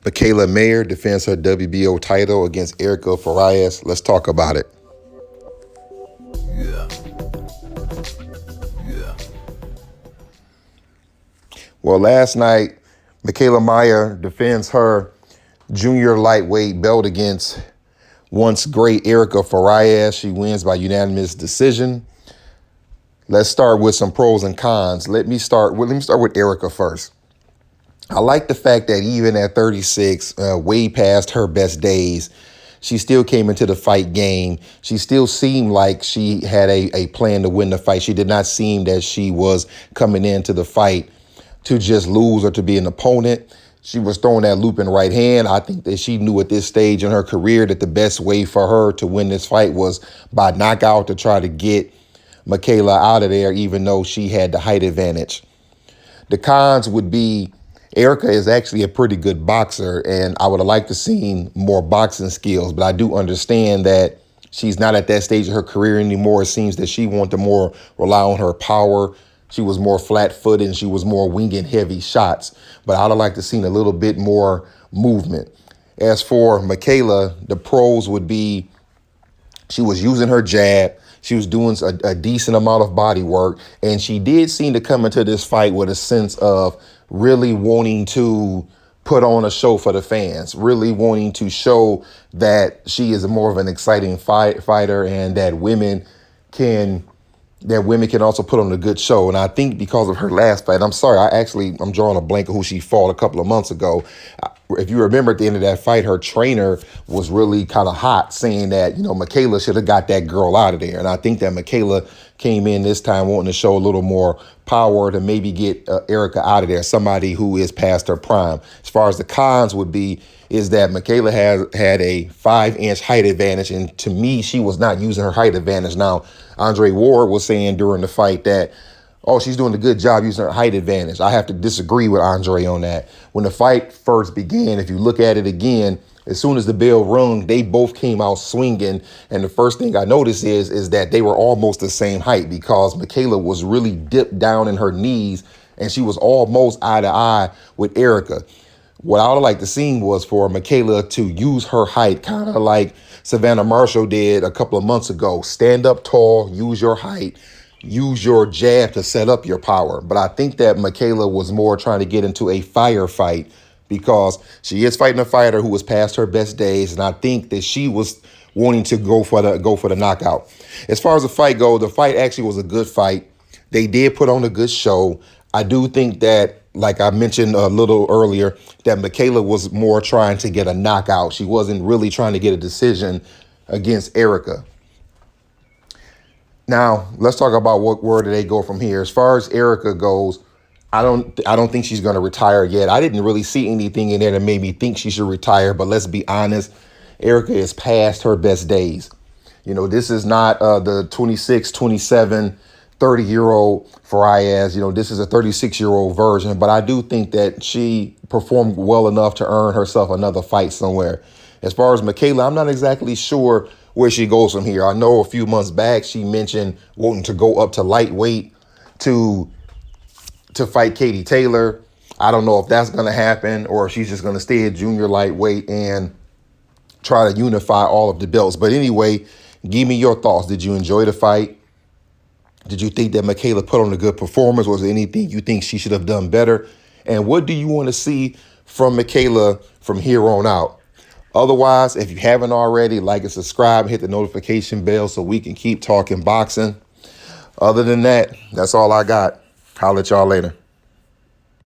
Mikaela Mayer defends her WBO title against Erica Farias. Let's talk about it. Well, last night, Mikaela Mayer defends her junior lightweight belt against once great Erica Farias. She wins by unanimous decision. Let's start with some pros and cons. Let me start with Erica first. I like the fact that even at 36, way past her best days, she still came into the fight game. She still seemed like she had a plan to win the fight. She did not seem that she was coming into the fight to just lose or to be an opponent. She was throwing that looping right hand. I think that she knew at this stage in her career that the best way for her to win this fight was by knockout, to try to get Mikaela out of there, even though she had the height advantage. The cons would be Erica is actually a pretty good boxer, and I would have liked to seen more boxing skills, but I do understand that she's not at that stage of her career anymore. It seems that she wanted to more rely on her power. She was more flat-footed and she was more winging heavy shots, but I'd have liked to seen a little bit more movement. As for Mikaela, the pros would be she was using her jab. She was doing a decent amount of body work, and she did seem to come into this fight with a sense of really wanting to put on a show for the fans, really wanting to show that she is more of an exciting fighter and that women can also put on a good show. And I think because of her last fight, I'm drawing a blank of who she fought a couple of months ago. If you remember at the end of that fight, her trainer was really kind of hot, saying that, Mikaela should have got that girl out of there. And I think that Mikaela came in this time wanting to show a little more power to maybe get Erica out of there, somebody who is past her prime. As far as the cons would be, is that Mikaela had a 5-inch height advantage, and to me, she was not using her height advantage. Now, Andre Ward was saying during the fight that, she's doing a good job using her height advantage. I have to disagree with Andre on that. When the fight first began, if you look at it again, as soon as the bell rung, they both came out swinging. And the first thing I noticed is that they were almost the same height, because Mikaela was really dipped down in her knees and she was almost eye to eye with Erica. What I would like to see was for Mikaela to use her height, kind of like Savannah Marshall did a couple of months ago. Stand up tall, use your height, use your jab to set up your power. But I think that Mikaela was more trying to get into a firefight, because she is fighting a fighter who was past her best days, and I think that she was wanting to go for the knockout. As far as the fight goes, the fight actually was a good fight. They did put on a good show. I do think that, like I mentioned a little earlier, that Mikaela was more trying to get a knockout. She wasn't really trying to get a decision against Erica. Now, let's talk about where do they go from here. As far as Erica goes, I don't think she's going to retire yet. I didn't really see anything in there that made me think she should retire, but let's be honest, Erica is past her best days. This is not the 26, 27, 30-year-old Farias. This is a 36-year-old version, but I do think that she performed well enough to earn herself another fight somewhere. As far as Mikaela, I'm not exactly sure where she goes from here. I know a few months back she mentioned wanting to go up to lightweight to fight Katie Taylor. I don't know if that's going to happen or if she's just going to stay at junior lightweight and try to unify all of the belts. But anyway, give me your thoughts. Did you enjoy the fight? Did you think that Mikaela put on a good performance? Was there anything you think she should have done better? And what do you want to see from Mikaela from here on out? Otherwise, if you haven't already, like and subscribe, hit the notification bell so we can keep talking boxing. Other than that, that's all I got. Holler at y'all later.